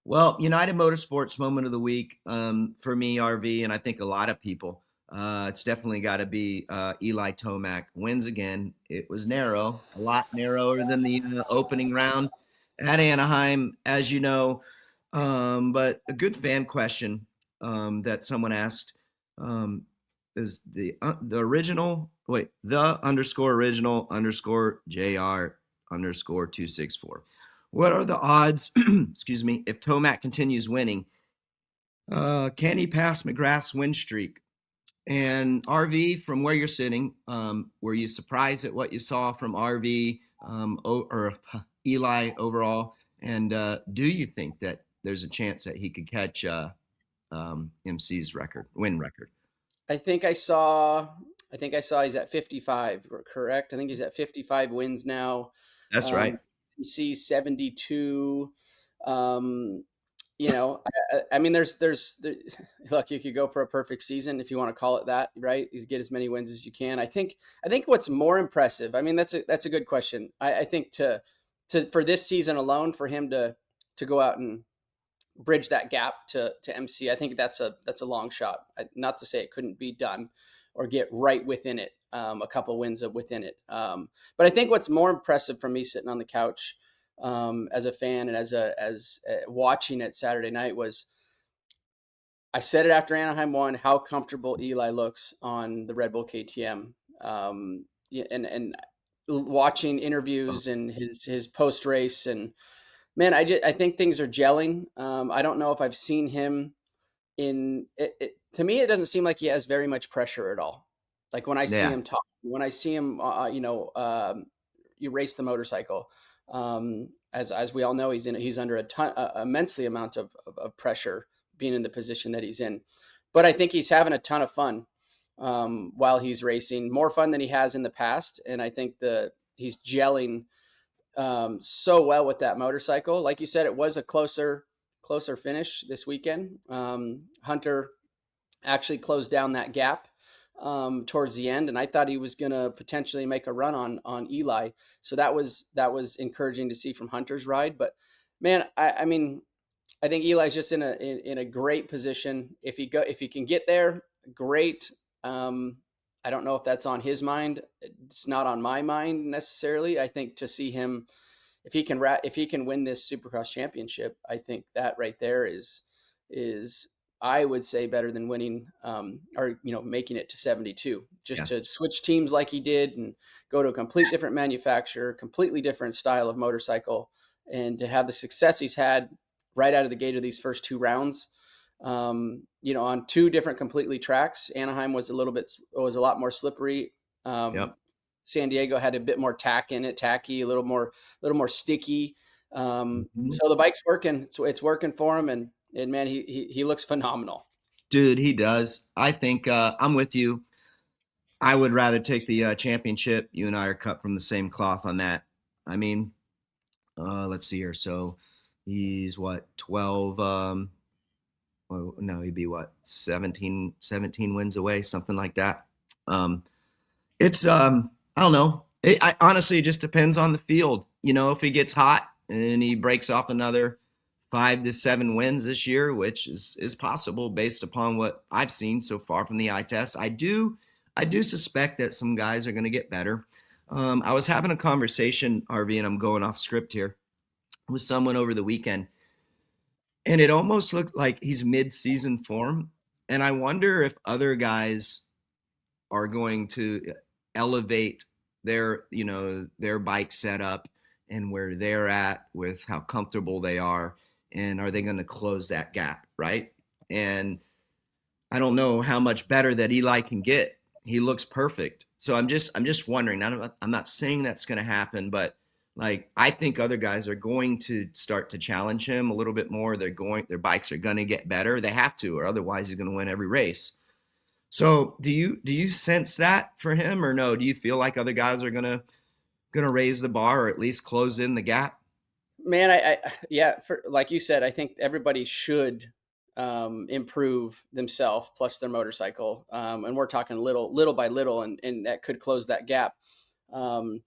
Well, United Motorsports moment of the week for me, RV, and I think a lot of people. It's definitely got to be Eli Tomac wins again. It was narrow, a lot narrower than the opening round at Anaheim, as you know. But a good fan question that someone asked um, is the original, wait, the underscore original underscore JR underscore 264. What are the odds, excuse me, if Tomac continues winning? Can he pass McGrath's win streak? And RV, from where you're sitting, were you surprised at what you saw from RV or Eli overall? And do you think that there's a chance that he could catch MC's win record? I think I saw. I think I saw he's at 55. Correct. I think he's at 55 wins now. That's right. MC 72. Um, I mean, look, you could go for a perfect season if you want to call it that, right? Is get as many wins as you can. I think what's more impressive. I mean, that's a good question. I think for this season alone, for him to go out and bridge that gap to MC. I think that's a long shot. Not to say it couldn't be done or get right within it, a couple wins within it. But I think what's more impressive for me sitting on the couch as a fan and as watching it Saturday night was I said it after Anaheim won how comfortable Eli looks on the Red Bull KTM. And watching interviews and his post race and man, I think things are gelling. I don't know if I've seen him in it. To me, it doesn't seem like he has very much pressure at all. Like when I see Yeah. him talk, when I see him, you race the motorcycle. As we all know, he's under immensely amount of pressure being in the position that he's in. But I think he's having a ton of fun while he's racing, more fun than he has in the past. And I think he's gelling so well with that motorcycle. Like you said, it was a closer finish this weekend. Hunter actually closed down that gap towards the end, and I thought he was going to potentially make a run on Eli. So that was encouraging to see from Hunter's ride. But man, I mean, I think Eli's just in a great position. If he can get there, great. I don't know if that's on his mind. It's not on my mind necessarily. I think to see him, if he can win this Supercross championship, I think that right there is I would say better than winning or making it to 72. Just Yeah. to switch teams like he did and go to a complete different manufacturer, completely different style of motorcycle, and to have the success he's had right out of the gate of these first two rounds. On two different completely tracks. Anaheim was a lot more slippery. Yep. San Diego had a bit more tacky, a little more sticky. Mhm. So the bike's working. It's working for him, and man, he looks phenomenal. Dude, he does. I think I'm with you. I would rather take the championship. You and I are cut from the same cloth on that. I mean, let's see here. So he's what, 12? Well, no, he'd be what, 17 wins away, something like that. Um, it's, I don't know. Honestly, it just depends on the field. If he gets hot and he breaks off another 5 to 7 wins this year, which is possible based upon what I've seen so far from the eye test. I do suspect that some guys are going to get better. I was having a conversation, RV, and I'm going off script here, with someone over the weekend, and it almost looked like he's mid-season form. And I wonder if other guys are going to elevate their bike setup and where they're at with how comfortable they are, and are they going to close that gap, right? And I don't know how much better that Eli can get. He looks perfect. So I'm just wondering. I'm not saying that's going to happen, but like I think other guys are going to start to challenge him a little bit more. Their bikes are going to get better. They have to, or otherwise he's going to win every race. So do you sense that for him, or no? Do you feel like other guys are gonna raise the bar or at least close in the gap? Man, yeah, like you said, I think everybody should improve themselves plus their motorcycle, and we're talking little by little, and that could close that gap. Um,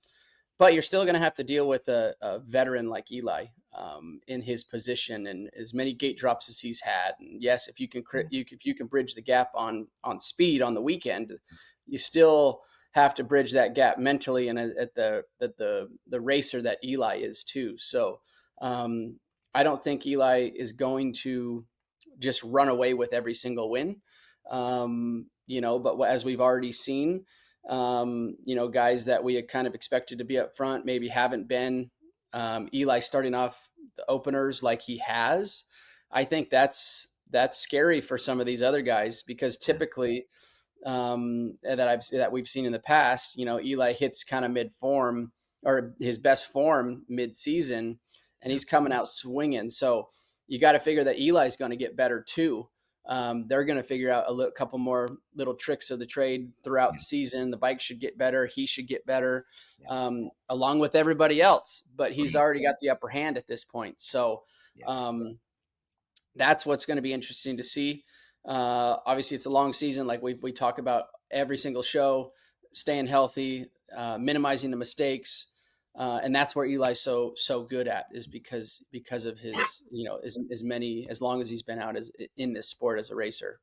but you're still going to have to deal with a veteran like Eli in his position and as many gate drops as he's had. And yes, if you can bridge the gap on speed on the weekend, you still have to bridge that gap mentally and at the racer that Eli is too. So I don't think Eli is going to just run away with every single win. But as we've already seen, guys that we had kind of expected to be up front maybe haven't been. Eli starting off the openers like he has, I think that's scary for some of these other guys, because typically that we've seen in the past, Eli hits kind of mid form or his best form mid season, and he's coming out swinging. So you got to figure that Eli's going to get better too. They're going to figure out a couple more little tricks of the trade throughout the season. The bike should get better. He should get better, along with everybody else. But he's already got the upper hand at this point. So that's what's going to be interesting to see. Obviously, it's a long season. Like we talk about every single show, staying healthy, minimizing the mistakes. And that's where Eli's so good at, is because of his, as long as he's been out as in this sport as a racer.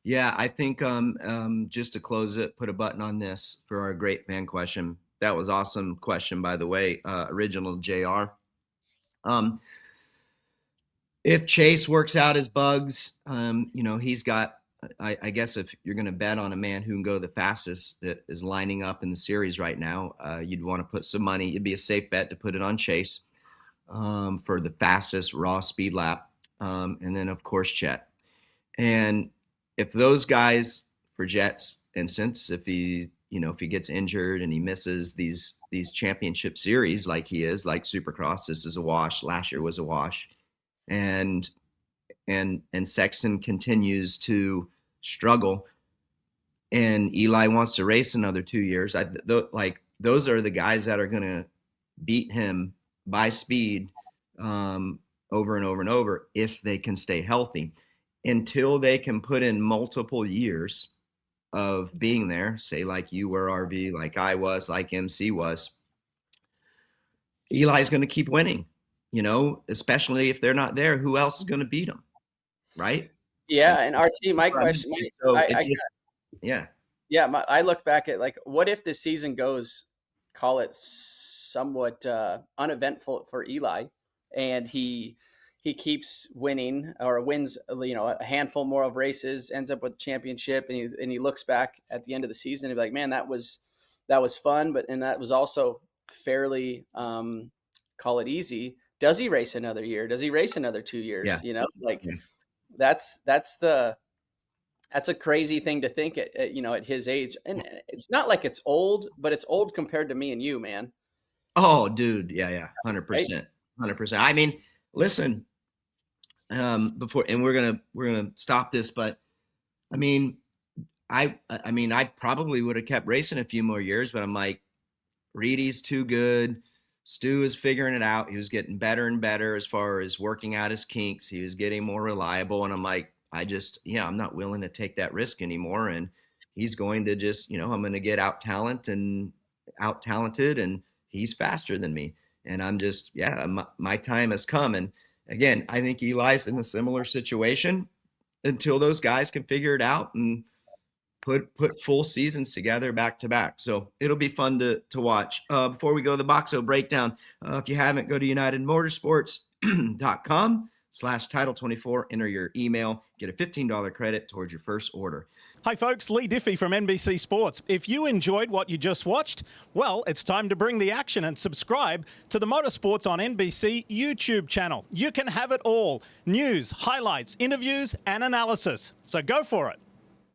Yeah, I think just to close it, put a button on this for our great fan question. That was awesome question, by the way, original JR. If Chase works out his bugs, he's got, I guess if you're going to bet on a man who can go the fastest that is lining up in the series right now, you'd want to put some money. It'd be a safe bet to put it on Chase for the fastest raw speed lap. And then, of course, Chet. And if those guys for Jet's instance, if he gets injured and he misses these championship series like he is, like Supercross, this is a wash. Last year was a wash. And Sexton continues to struggle, and Eli wants to race another 2 years. Those are the guys that are going to beat him by speed over and over and over if they can stay healthy. Until they can put in multiple years of being there, say like you were, RV, like I was, like MC was, Eli's going to keep winning. Especially if they're not there, who else is going to beat them, right? Yeah, and RC, my question, I look back at, like, what if the season goes, call it somewhat uneventful for Eli, and he keeps winning or wins, a handful more of races, ends up with the championship, and he looks back at the end of the season and be like, man, that was fun, and that was also fairly, call it easy. Does he race another year? Does he race another 2 years? Yeah. That's a crazy thing to think at his age. And it's not like it's old, but it's old compared to me and you, man. Oh, dude. Yeah. 100%. 100%. I mean, listen, before, and we're going to stop this, but I mean, I probably would have kept racing a few more years, but I'm like, Reedy's too good. Stu is figuring it out. He was getting better and better as far as working out his kinks. He was getting more reliable. And I'm like, I'm not willing to take that risk anymore. And he's going to just, I'm going to get out talented, and he's faster than me. And I'm just, my time has come. And again, I think Eli's in a similar situation until those guys can figure it out and put full seasons together back to back. So it'll be fun to watch. Before we go to the Boxo breakdown, if you haven't, go to unitedmotorsports.com/title24, enter your email, get a $15 credit towards your first order. Hi folks, Lee Diffie from NBC Sports. If you enjoyed what you just watched, well, it's time to bring the action and subscribe to the Motorsports on NBC YouTube channel. You can have it all: news, highlights, interviews, and analysis. So go for it.